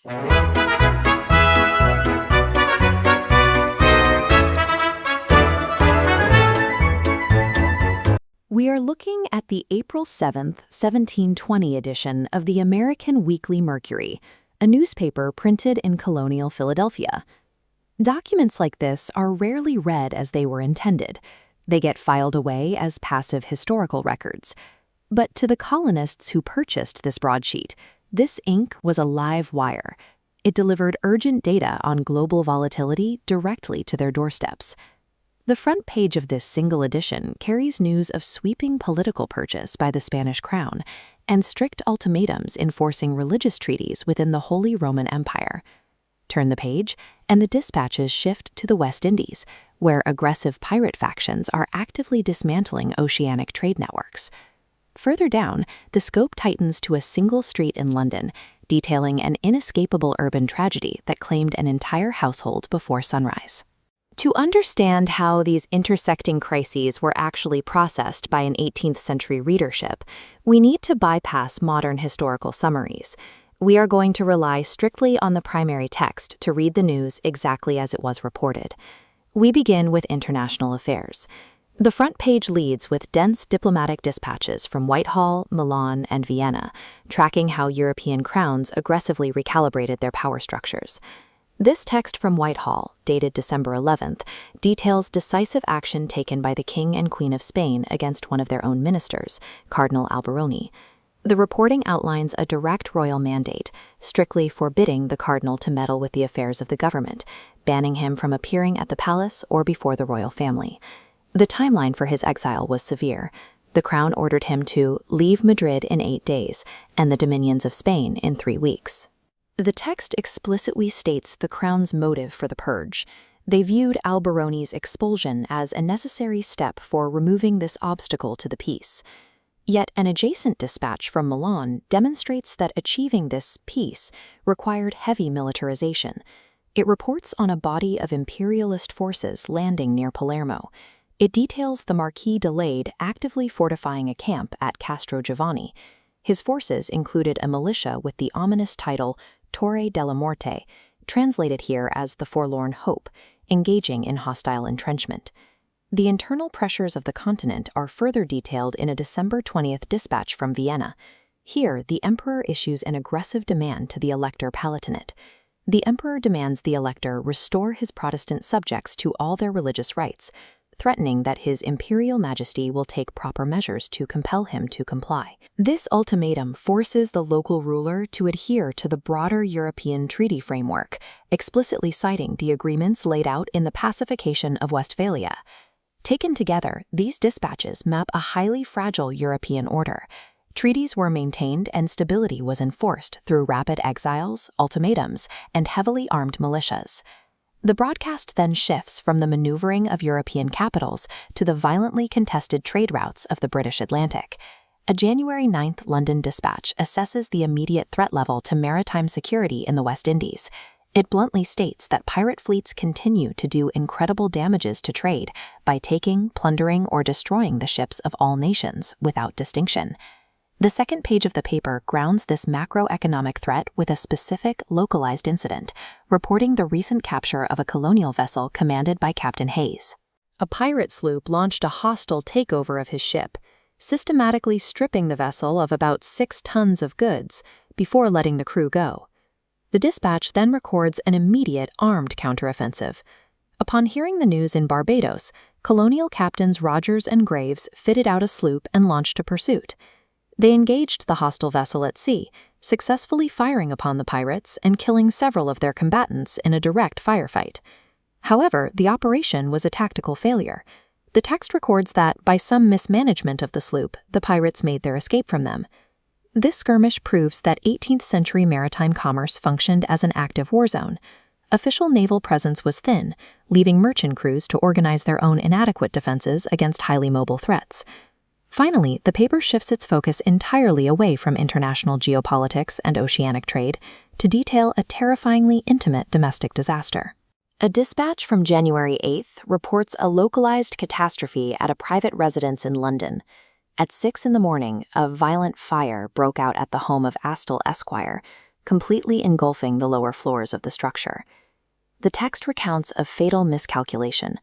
We are looking at the April 7th, 1720 edition of the American Weekly Mercury, a newspaper printed in colonial Philadelphia. Documents like this are rarely read as they were intended. They get filed away as passive historical records. But to the colonists who purchased this broadsheet, this ink was a live wire. It delivered urgent data on global volatility directly to their doorsteps. The front page of this single edition carries news of sweeping political purges by the Spanish crown and strict ultimatums enforcing religious treaties within the Holy Roman Empire. Turn the page, and the dispatches shift to the West Indies, where aggressive pirate factions are actively dismantling oceanic trade networks. Further down, the scope tightens to a single street in London, detailing an inescapable urban tragedy that claimed an entire household before sunrise. To understand how these intersecting crises were actually processed by an 18th century readership, we need to bypass modern historical summaries. We are going to rely strictly on the primary text to read the news exactly as it was reported. We begin with international affairs. The front page leads with dense diplomatic dispatches from Whitehall, Milan, and Vienna, tracking how European crowns aggressively recalibrated their power structures. This text from Whitehall, dated December 11th, details decisive action taken by the King and Queen of Spain against one of their own ministers, Cardinal Alberoni. The reporting outlines a direct royal mandate, strictly forbidding the cardinal to meddle with the affairs of the government, banning him from appearing at the palace or before the royal family. The timeline for his exile was severe. The crown ordered him to leave Madrid in 8 days and the dominions of Spain in 3 weeks. The text explicitly states the crown's motive for the purge. They viewed Alberoni's expulsion as a necessary step for removing this obstacle to the peace. Yet an adjacent dispatch from Milan demonstrates that achieving this peace required heavy militarization. It reports on a body of imperialist forces landing near Palermo. It details the Marquis de Lade actively fortifying a camp at Castro Giovanni. His forces included a militia with the ominous title Torre della Morte, translated here as the Forlorn Hope, engaging in hostile entrenchment. The internal pressures of the continent are further detailed in a December 20th dispatch from Vienna. Here, the emperor issues an aggressive demand to the Elector Palatinate. The emperor demands the elector restore his Protestant subjects to all their religious rights, threatening that his imperial majesty will take proper measures to compel him to comply. This ultimatum forces the local ruler to adhere to the broader European treaty framework, explicitly citing the agreements laid out in the Pacification of Westphalia. Taken together, these dispatches map a highly fragile European order. Treaties were maintained and stability was enforced through rapid exiles, ultimatums, and heavily armed militias. The broadcast then shifts from the maneuvering of European capitals to the violently contested trade routes of the British Atlantic. A January 9th London dispatch assesses the immediate threat level to maritime security in the West Indies. It bluntly states that pirate fleets continue to do incredible damages to trade by taking, plundering, or destroying the ships of all nations without distinction. The second page of the paper grounds this macroeconomic threat with a specific, localized incident, reporting the recent capture of a colonial vessel commanded by Captain Hayes. A pirate sloop launched a hostile takeover of his ship, systematically stripping the vessel of about 6 tons of goods before letting the crew go. The dispatch then records an immediate armed counteroffensive. Upon hearing the news in Barbados, colonial captains Rogers and Graves fitted out a sloop and launched a pursuit. They engaged the hostile vessel at sea, successfully firing upon the pirates and killing several of their combatants in a direct firefight. However, the operation was a tactical failure. The text records that, by some mismanagement of the sloop, the pirates made their escape from them. This skirmish proves that 18th century maritime commerce functioned as an active war zone. Official naval presence was thin, leaving merchant crews to organize their own inadequate defenses against highly mobile threats. Finally, the paper shifts its focus entirely away from international geopolitics and oceanic trade to detail a terrifyingly intimate domestic disaster. A dispatch from January 8th reports a localized catastrophe at a private residence in London. At 6 in the morning, a violent fire broke out at the home of Astle Esquire, completely engulfing the lower floors of the structure. The text recounts a fatal miscalculation.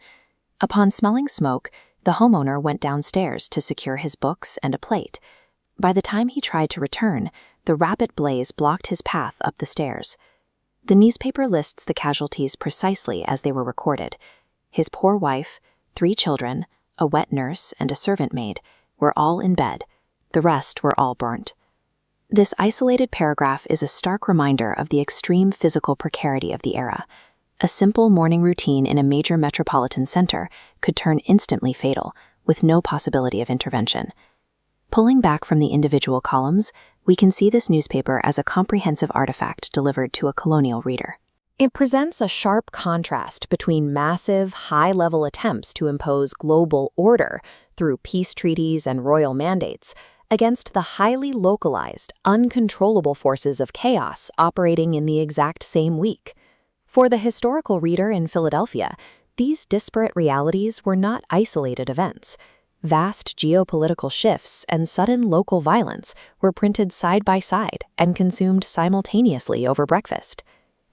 Upon smelling smoke, the homeowner went downstairs to secure his books and a plate. By the time he tried to return, the rapid blaze blocked his path up the stairs. The newspaper lists the casualties precisely as they were recorded. His poor wife, 3 children, a wet nurse, and a servant maid were all in bed. The rest were all burnt. This isolated paragraph is a stark reminder of the extreme physical precarity of the era. A simple morning routine in a major metropolitan center could turn instantly fatal, with no possibility of intervention. Pulling back from the individual columns, we can see this newspaper as a comprehensive artifact delivered to a colonial reader. It presents a sharp contrast between massive, high-level attempts to impose global order through peace treaties and royal mandates against the highly localized, uncontrollable forces of chaos operating in the exact same week. For the historical reader in Philadelphia, these disparate realities were not isolated events. Vast geopolitical shifts and sudden local violence were printed side by side and consumed simultaneously over breakfast.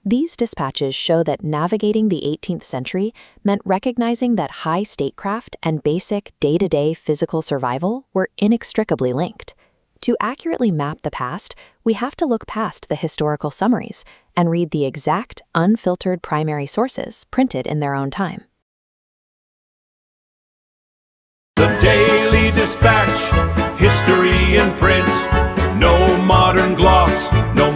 These dispatches show that navigating the 18th century meant recognizing that high statecraft and basic day-to-day physical survival were inextricably linked. To accurately map the past, we have to look past the historical summaries and read the exact, unfiltered primary sources printed in their own time. The Daily Dispatch, history in print, no modern gloss, no